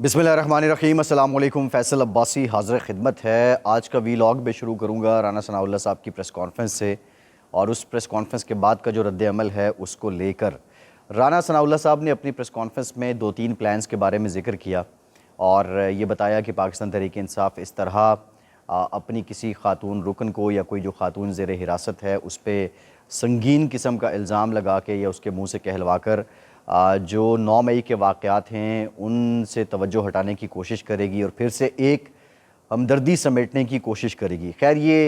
बिस्मिल्लाहिर्रहमानिर्रहीम। अस्सलाम वालेकुम। फ़ैसल अब्बासी हाज़िर खिदमत है। आज का वीलॉग मैं शुरू करूँगा राना सनाउल्लाह साहब की प्रेस कॉन्फ्रेंस से, और उस प्रेस कॉन्फ्रेंस के बाद का जो रद्द अमल है उसको लेकर। राना सनाउल्लाह साहब ने अपनी प्रेस कॉन्फ्रेंस में 2-3 प्लान्स के बारे में ज़िक्र किया और ये बताया कि पाकिस्तान तहरीक-ए-इंसाफ़ इस तरह अपनी किसी खातून रुकन को या कोई जो खातून ज़ेर हिरासत है उस पर संगीन किस्म का इल्ज़ाम लगा के या उसके मुँह से कहलवा कर जो 9 मई के वाक़यात हैं उनसे तवज्जो हटाने की कोशिश करेगी और फिर से एक हमदर्दी समेटने की कोशिश करेगी। खैर ये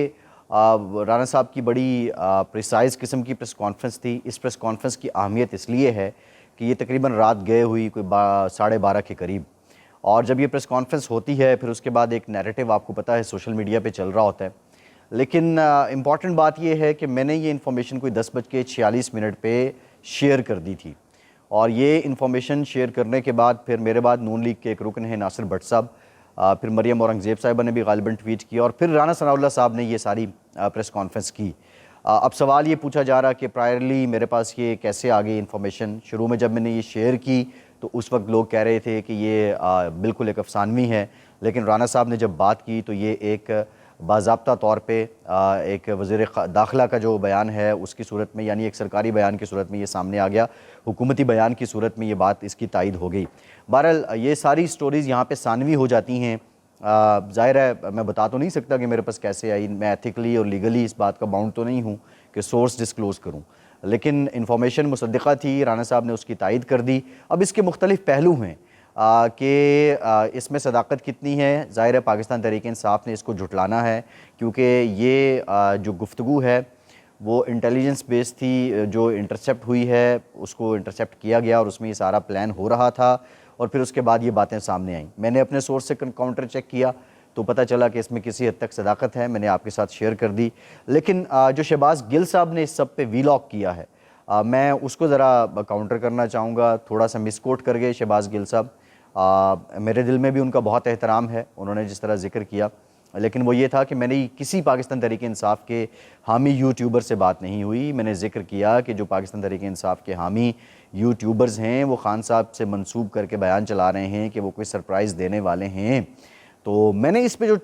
राना साहब की बड़ी प्रिसाइज़ किस्म की प्रेस कॉन्फ्रेंस थी। इस प्रेस कॉन्फ्रेंस की अहमियत इसलिए है कि ये तकरीबन रात गए हुई कोई 12:30 के करीब, और जब ये प्रेस कॉन्फ्रेंस होती है फिर उसके बाद एक नैरेटिव आपको पता है सोशल मीडिया पे चल रहा होता है। लेकिन इम्पॉर्टेंट बात ये है कि मैंने ये इन्फॉर्मेशन कोई 10:46 पे शेयर कर दी थी, और ये इन्फॉर्मेशन शेयर करने के बाद फिर मेरे बाद नून लीग के एक रुकन है नासिर भट्ट साहब, फिर मरियम औरंगज़ेब साहिबा ने भी गालिबन ट्वीट किया, और फिर राना सनाउल्लाह साहब ने ये सारी प्रेस कॉन्फ्रेंस की। अब सवाल ये पूछा जा रहा कि प्रायरली मेरे पास ये कैसे आ गई इन्फॉर्मेशन। शुरू में जब मैंने ये शेयर की तो उस वक्त लोग कह रहे थे कि ये बिल्कुल एक अफसानवी है, लेकिन राना साहब ने जब बात की तो ये एक बाज़ाब्ता तौर पे एक वज़ीर दाखिला का जो बयान है उसकी सूरत में, यानी एक सरकारी बयान की सूरत में ये सामने आ गया, हुकूमती बयान की सूरत में ये बात इसकी तायद हो गई। बहरहाल ये सारी स्टोरीज़ यहाँ पे सानवी हो जाती हैं। ज़ाहिर है मैं बता तो नहीं सकता कि मेरे पास कैसे आई, मैं एथिकली और लीगली इस बात का बाउंड तो नहीं हूँ कि सोर्स डिस्क्लोज़ करूँ, लेकिन इन्फॉर्मेशन मुसद्दिक़ा थी, राना साहब ने उसकी तायद कर दी। अब इसके मुख्तलिफ़ पहलू हैं कि इसमें सदाकत कितनी है। ज़ाहिर है पाकिस्तान तहरीक-ए-इंसाफ़ ने इसको झुटलाना है, क्योंकि ये जो गुफ्तगू है वो इंटेलिजेंस बेस्ड थी। जो इंटरसेप्ट हुई है उसको इंटरसेप्ट किया गया और उसमें ये सारा प्लान हो रहा था, और फिर उसके बाद ये बातें कामने आईं। मैंने अपने सोर्स से काउंटर चेक किया तो पता चला कि इसमें किसी हद तक सदाकत है, मैंने आपके साथ शेयर कर दी। लेकिन जो शहबाज गिल साहब ने इस सब पे वीलॉग किया है, मैं उसको ज़रा काउंटर करना चाहूँगा। थोड़ा सा मिसकोट कर गए शहबाज गिल साहब। मेरे दिल में भी उनका बहुत एहतराम है, उन्होंने जिस तरह ज़िक्र किया, लेकिन वो ये था कि मैंने किसी पाकिस्तान तहरीक-ए-इंसाफ़ के हामी यूट्यूबर से बात नहीं हुई। मैंने ज़िक्र किया कि जो पाकिस्तान तहरीक-ए-इंसाफ़ के हामी यूट्यूबर्स हैं वो खान साहब से मंसूब करके बयान चला रहे हैं कि वो कोई सरप्राइज़ देने वाले हैं। तो मैंने इस पे जो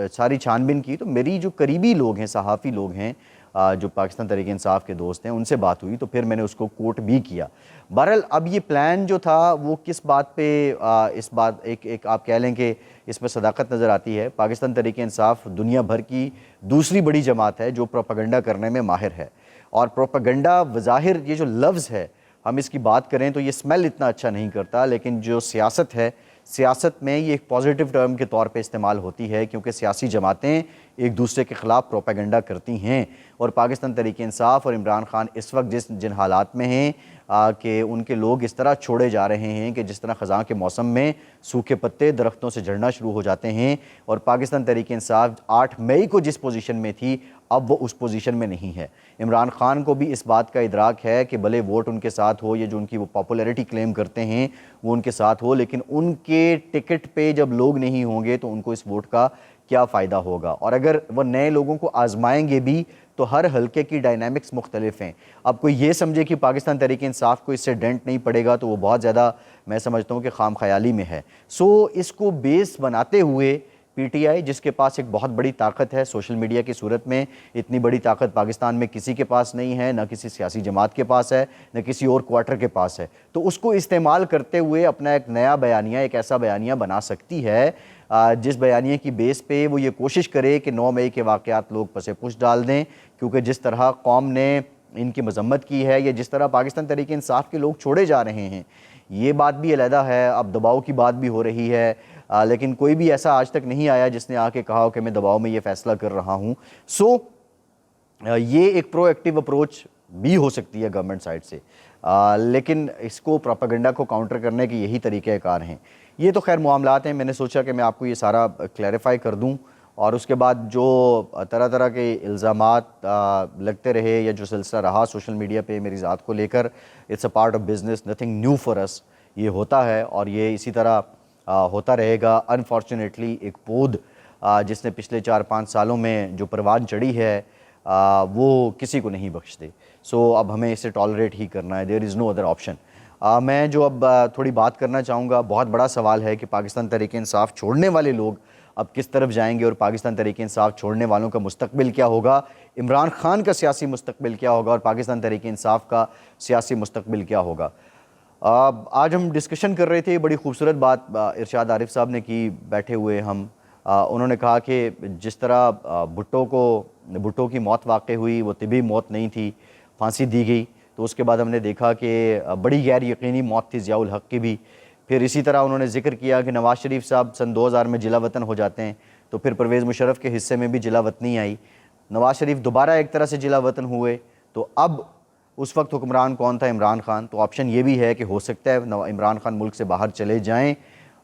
सारी छानबीन की तो मेरी जो करीबी लोग हैं, सहाफ़ी लोग हैं, जो पाकिस्तान तहरीक-ए-इंसाफ़ के दोस्त हैं, उनसे बात हुई तो फिर मैंने उसको कोट भी किया। बहरहाल अब ये प्लान जो था वो किस बात पे इस बात एक आप कह लें कि इसमें सदाकत नज़र आती है। पाकिस्तान तहरीक-ए-इंसाफ़ दुनिया भर की दूसरी बड़ी जमात है जो प्रोपेगेंडा करने में माहिर है, और प्रोपेगेंडा बज़ाहिर ये जो लफ्ज़ है हम इसकी बात करें तो ये स्मेल इतना अच्छा नहीं करता, लेकिन जो सियासत है, सियासत में ये एक पॉजिटिव टर्म के तौर पे इस्तेमाल होती है, क्योंकि सियासी जमातें एक दूसरे के ख़िलाफ़ प्रोपेगेंडा करती हैं। और पाकिस्तान तहरीक-ए-इंसाफ़ और इमरान खान इस वक्त जिन हालात में हैं कि उनके लोग इस तरह छोड़े जा रहे हैं कि जिस तरह ख़ज़ां के मौसम में सूखे पत्ते दरख्तों से झड़ना शुरू हो जाते हैं, और पाकिस्तान तहरीक-ए-इंसाफ़ 8 मई को जिस पोजीशन में थी अब वो उस पोजीशन में नहीं है। इमरान खान को भी इस बात का इदराक है कि भले वोट उनके साथ हो, ये जो उनकी वो पॉपुलैरिटी क्लेम करते हैं वो उनके साथ हो, लेकिन उनके टिकट पे जब लोग नहीं होंगे तो उनको इस वोट का क्या फ़ायदा होगा। और अगर वो नए लोगों को आजमाएंगे भी तो हर हलके की डायनामिक्स मुख्तलिफ हैं। अब कोई ये समझे कि पाकिस्तान तहरीक-ए-इंसाफ़ को इससे डेंट नहीं पड़ेगा तो वो बहुत ज़्यादा मैं समझता हूँ कि खाम ख्याली में है। सो इसको बेस बनाते हुए पीटीआई, जिसके पास एक बहुत बड़ी ताकत है सोशल मीडिया की सूरत में, इतनी बड़ी ताकत पाकिस्तान में किसी के पास नहीं है, ना किसी सियासी जमात के पास है, न किसी और क्वार्टर के पास है, तो उसको इस्तेमाल करते हुए अपना एक नया बयानिया, एक ऐसा बयानिया बना सकती है जिस बयानिए की बेस पे वो ये कोशिश करे कि 9 मई के वाक़यात लोग पसे पुश डाल दें, क्योंकि जिस तरह कौम ने इनकी मजम्मत की है या जिस तरह पाकिस्तान तहरीक-ए-इंसाफ़ के लोग छोड़े जा रहे हैं, ये बात भी अलहदा है। अब दबाव की बात भी हो रही है, लेकिन कोई भी ऐसा आज तक नहीं आया जिसने आके कहा हो कि मैं दबाव में ये फ़ैसला कर रहा हूँ। सो ये एक प्रोएक्टिव अप्रोच भी हो सकती है गवर्नमेंट साइड से, लेकिन इसको प्रोपेगेंडा को काउंटर करने के यही तरीक़ेकार हैं। ये तो खैर मामलात हैं, मैंने सोचा कि मैं आपको ये सारा क्लैरिफाई कर दूं, और उसके बाद जो तरह तरह के इल्ज़ामात लगते रहे या जो सिलसिला रहा सोशल मीडिया पे मेरी ज़ात को लेकर, it's a part of business, nothing new for us. ये होता है और ये इसी तरह होता रहेगा। अनफॉर्चुनेटली एक पौध जिसने पिछले 4-5 सालों में जो परवान चढ़ी है वो किसी को नहीं बख्शते। सो अब हमें इसे टॉलरेट ही करना है, there is no other option. मैं जो अब थोड़ी बात करना चाहूँगा, बहुत बड़ा सवाल है कि पाकिस्तान तहरीक इंसाफ छोड़ने वाले लोग अब किस तरफ जाएंगे और पाकिस्तान तहरीक इंसाफ छोड़ने वालों का मुस्तकबिल क्या होगा, इमरान खान का सियासी मुस्तकबिल क्या होगा और पाकिस्तान तहरीक इंसाफ का सियासी मुस्तकबिल क्या होगा। आज हम डिस्कशन कर रहे थे, बड़ी खूबसूरत बात इरशाद आरिफ साहब ने की बैठे हुए हम। उन्होंने कहा कि जिस तरह भुट्टो की मौत वाक़ई हुई, वो तिबी मौत नहीं थी, फांसी दी गई, तो उसके बाद हमने देखा कि बड़ी गैर यकीनी मौत थी ज़ियाउल हक़ की भी। फिर इसी तरह उन्होंने जिक्र किया कि नवाज़ शरीफ साहब सन 2000 में जिला वतन हो जाते हैं, तो फिर परवेज़ मुशर्रफ के हिस्से में भी जिला वतनी आई, नवाज़ शरीफ दोबारा एक तरह से जिला वतन हुए, तो अब उस वक्त हुक्मरान कौन था? इमरान खान। तो ऑप्शन ये भी है कि हो सकता है इमरान खान मुल्क से बाहर चले जाएँ,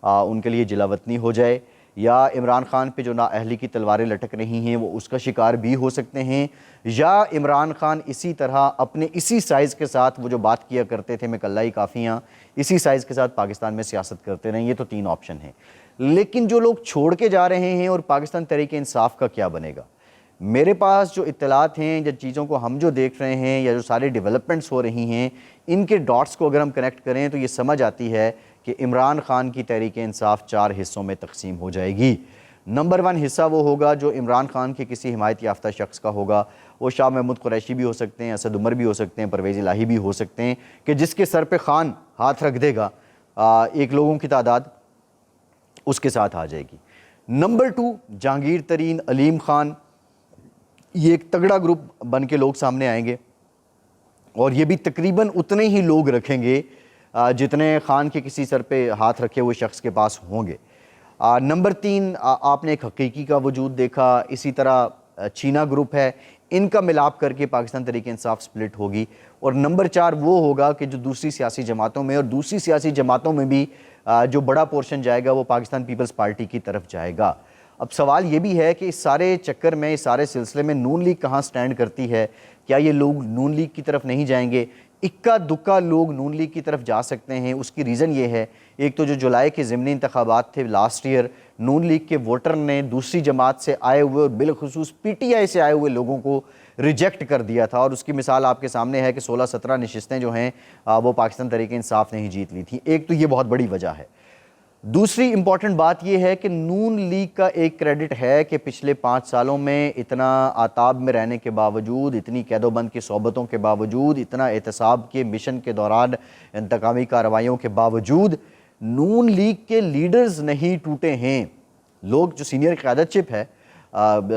उनके लिए जिला वतनी हो जाए, या इमरान खान पे जो नाअहली की तलवारें लटक रही हैं वो उसका शिकार भी हो सकते हैं, या इमरान खान इसी तरह अपने इसी साइज़ के साथ, वो जो बात किया करते थे मैं कल्ला ही काफ़ियाँ, इसी साइज़ के साथ पाकिस्तान में सियासत करते रहें। ये तो 3 ऑप्शन हैं। लेकिन जो लोग छोड़ के जा रहे हैं और पाकिस्तान तहरीक इंसाफ का क्या बनेगा? मेरे पास जो इत्तलात हैं, या चीज़ों को हम जो देख रहे हैं, या जो सारे डेवलपमेंट्स हो रही हैं, इनके डॉट्स को अगर हम कनेक्ट करें तो ये समझ आती है कि इमरान खान की तहरीक इंसाफ 4 हिस्सों में तकसीम हो जाएगी। नंबर 1 हिस्सा वो होगा जो इमरान खान के किसी हिमायत याफ्ता शख्स का होगा। वो शाह महमूद कुरैशी भी हो सकते हैं, असद उमर भी हो सकते हैं, परवेज़ इलाही भी हो सकते हैं, कि जिसके सर पे खान हाथ रख देगा एक लोगों की तादाद उसके साथ आ जाएगी। नंबर 2 जहांगीर तरीन, अलीम खान, ये एक तगड़ा ग्रुप बन के लोग सामने आएंगे और ये भी तकरीबन उतने ही लोग रखेंगे जितने खान के किसी सर पे हाथ रखे हुए शख्स के पास होंगे। नंबर 3 आपने एक हकीकी का वजूद देखा, इसी तरह चीना ग्रुप है, इनका मिलाप करके पाकिस्तान तहरीक इंसाफ स्प्लिट होगी। और नंबर 4 वो होगा कि जो दूसरी सियासी जमातों में, और दूसरी सियासी जमातों में भी जो बड़ा पोर्शन जाएगा वो पाकिस्तान पीपल्स पार्टी की तरफ जाएगा। अब सवाल ये भी है कि इस सारे चक्कर में, इस सारे सिलसिले में नून लीग कहाँ स्टैंड करती है? क्या ये लोग नून लीग की तरफ नहीं जाएंगे? इक्का दुक्का लोग नून लीग की तरफ जा सकते हैं। उसकी रीज़न ये है, एक तो जो जुलाई के ज़िमनी इंतखाबात थे लास्ट ईयर, नून लीग के वोटर ने दूसरी जमात से आए हुए और बिलखुसूस PTI से आए हुए लोगों को रिजेक्ट कर दिया था, और उसकी मिसाल आपके सामने है कि 16-17 नशिस्तें जो हैं वो पाकिस्तान तहरीक इंसाफ ने ही जीत ली थी। एक तो ये बहुत बड़ी वजह है। दूसरी इंपॉर्टेंट बात यह है कि नून लीग का एक क्रेडिट है कि पिछले 5 सालों में इतना आताब में रहने के बावजूद, इतनी कैदोबंद की सोबतों के बावजूद, इतना एहतसाब के मिशन के दौरान इंतकामी कार्रवाइयों के बावजूद नून लीग के लीडर्स नहीं टूटे हैं। लोग जो सीनियर क़यादतशिप है,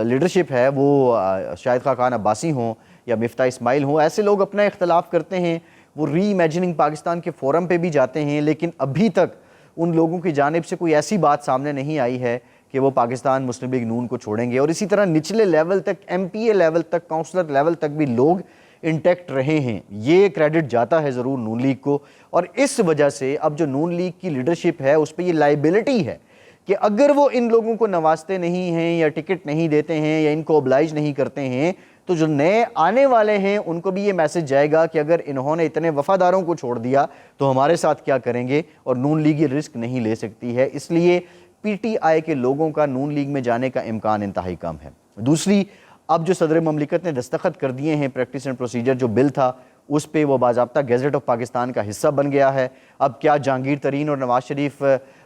लीडरशिप है, वो शाहिद खान अब्बासी हों या मिफ्ता इस्माइल हों, ऐसे लोग अपना इख्तलाफ करते हैं, वो री इमेजिनिंग पाकिस्तान के फोरम पे भी जाते हैं, लेकिन अभी तक उन लोगों की जानिब से कोई ऐसी बात सामने नहीं आई है कि वो पाकिस्तान मुस्लिम लीग नून को छोड़ेंगे। और इसी तरह निचले लेवल तक, MPA लेवल तक, काउंसलर लेवल तक भी लोग इंटैक्ट रहे हैं। ये क्रेडिट जाता है ज़रूर नून लीग को, और इस वजह से अब जो नून लीग की लीडरशिप है उस पर ये लाइबिलिटी है कि अगर वो इन लोगों को नवाजते नहीं हैं, या टिकट नहीं देते हैं, या इनको ओब्लाइज नहीं करते हैं, तो जो नए आने वाले हैं उनको भी ये मैसेज जाएगा कि अगर इन्होंने इतने वफादारों को छोड़ दिया तो हमारे साथ क्या करेंगे, और नून लीग ये रिस्क नहीं ले सकती है। इसलिए PTI के लोगों का नून लीग में जाने का इम्कान इंतहाई कम है। दूसरी, अब जो सदर ममलिकत ने दस्तखत कर दिए हैं, प्रैक्टिस एंड प्रोसीजर जो बिल था उस पर, वो बाज़ाब्ता गैजेट ऑफ पाकिस्तान का हिस्सा बन गया है। अब क्या जहांगीर तरीन और नवाज शरीफ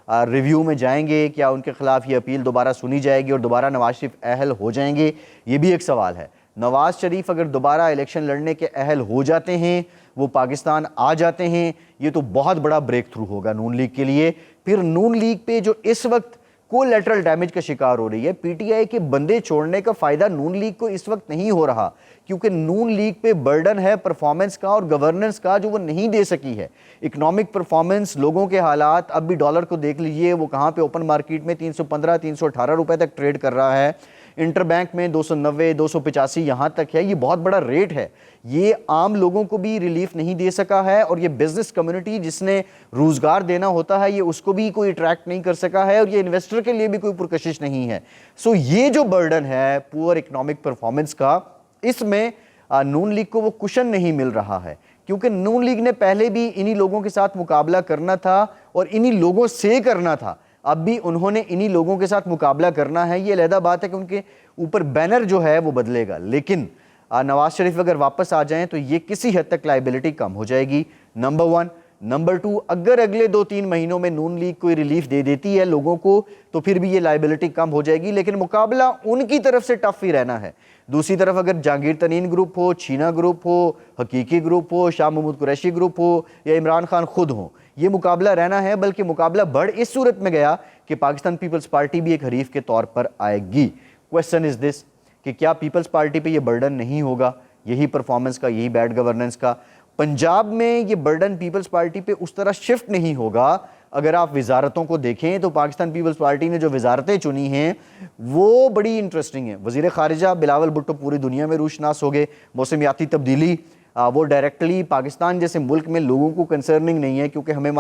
रिव्यू में जाएंगे? क्या उनके खिलाफ ये अपील दोबारा सुनी जाएगी और दोबारा नवाज शरीफ अहल हो जाएंगे? ये भी एक सवाल है। नवाज शरीफ अगर दोबारा इलेक्शन लड़ने के अहल हो जाते हैं, वो पाकिस्तान आ जाते हैं, ये तो बहुत बड़ा ब्रेक थ्रू होगा नून लीग के लिए। फिर नून लीग पे जो इस वक्त कोलैटरल डैमेज का शिकार हो रही है, PTI के बंदे छोड़ने का फ़ायदा नून लीग को इस वक्त नहीं हो रहा, क्योंकि नून लीग पे बर्डन है परफॉर्मेंस का और गवर्नेंस का जो वो नहीं दे सकी है। इकोनॉमिक परफॉर्मेंस, लोगों के हालात, अब भी डॉलर को देख लीजिए, वो कहाँ पे ओपन मार्केट में 315-318 रुपए तक ट्रेड कर रहा है, इंटरबैंक में 290-285 यहाँ तक है। ये बहुत बड़ा रेट है। ये आम लोगों को भी रिलीफ नहीं दे सका है, और ये बिजनेस कम्युनिटी जिसने रोजगार देना होता है, ये उसको भी कोई अट्रैक्ट नहीं कर सका है, और ये इन्वेस्टर के लिए भी कोई पुरकशिश नहीं है। सो ये जो बर्डन है पुअर इकोनॉमिक परफॉर्मेंस का, इसमें नून लीग को वो कुशन नहीं मिल रहा है, क्योंकि नून लीग ने पहले भी इन्हीं लोगों के साथ मुकाबला करना था और इन्हीं लोगों से करना था। अब भी उन्होंने इन्हीं लोगों के साथ मुकाबला करना है। ये अलहदा बात है कि उनके ऊपर बैनर जो है वो बदलेगा, लेकिन नवाज शरीफ अगर वापस आ जाएं तो ये किसी हद तक लाइबिलिटी कम हो जाएगी। नंबर 1। नंबर 2, अगर अगले 2-3 महीनों में नून लीग कोई रिलीफ दे देती है लोगों को तो फिर भी ये लाइबिलिटी कम हो जाएगी, लेकिन मुकाबला उनकी तरफ से टफ ही रहना है। दूसरी तरफ अगर जहांगीर तरीन ग्रुप हो, छीना ग्रुप हो, हकीकी ग्रुप हो, शाह महमूद कुरैशी ग्रुप हो या इमरान खान खुद हो, ये मुकाबला रहना है। बल्कि मुकाबला बढ़ इस सूरत में गया कि पाकिस्तान पीपल्स पार्टी भी एक हरीफ के तौर पर आएगी। क्वेश्चन इज दिस कि क्या पीपल्स पार्टी पे ये बर्डन नहीं होगा, यही परफॉर्मेंस का, यही बैड गवर्नेंस का। पंजाब में ये बर्डन पीपल्स पार्टी पे उस तरह शिफ्ट नहीं होगा। अगर आप वजारतों को देखें तो पाकिस्तान पीपल्स पार्टी ने जो वजारतें चुनी हैं वो बड़ी इंटरेस्टिंग हैं। वज़ीर ख़ारिजा बिलावल भुट्टो पूरी दुनिया में रूशनास हो गए। मौसमियाती तब्दीली वो डायरेक्टली पाकिस्तान जैसे मुल्क में लोगों को कंसर्निंग नहीं है, क्योंकि हमें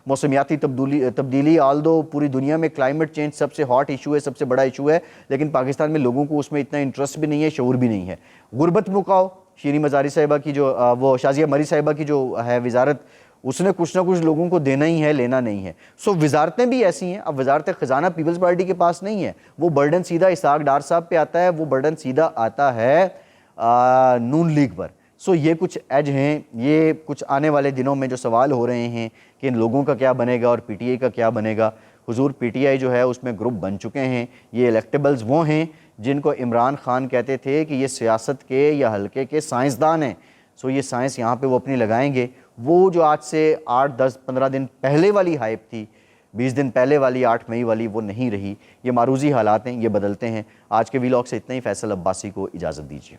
मौसमियाती तब्दीली आल दो पूरी दुनिया में क्लाइमेट चेंज सबसे हॉट इशू है, सबसे बड़ा इशू है, लेकिन पाकिस्तान में लोगों को उसमें इतना इंटरेस्ट भी नहीं है, शऊर भी नहीं है। गुरबत मुकाओ, शीरी मजारी साहिबा की जो वो शाजिया मरी साहिबा की जो है वजारत, उसने कुछ ना कुछ लोगों को देना ही है, लेना नहीं है। सो वजारतें भी ऐसी हैं। अब वजारत ख़जाना पीपल्स पार्टी के पास नहीं है, वो बर्डन सीधा इसाक डार साहब पे आता है, वो बर्डन सीधा आता है नून लीग पर। सो ये कुछ एज हैं, ये कुछ आने वाले दिनों में जो सवाल हो रहे हैं कि इन लोगों का क्या बनेगा और पीटीआई का क्या बनेगा। हुजूर पीटीआई जो है उसमें ग्रुप बन चुके हैं। ये इलेक्टेबल्स वो हैं जिनको इमरान खान कहते थे कि ये सियासत के या हल्के के साइंसदान हैं। सो ये साइंस यहाँ पे वो अपनी लगाएंगे। वो जो आज से 8, 10, 15 दिन पहले वाली हाइप थी, 20 दिन पहले वाली 8 मई वाली, वो नहीं रही। ये मारूजी हालात हैं, ये बदलते हैं। आज के वीलॉग से इतना ही। फैसल अब्बासी को इजाज़त दीजिए।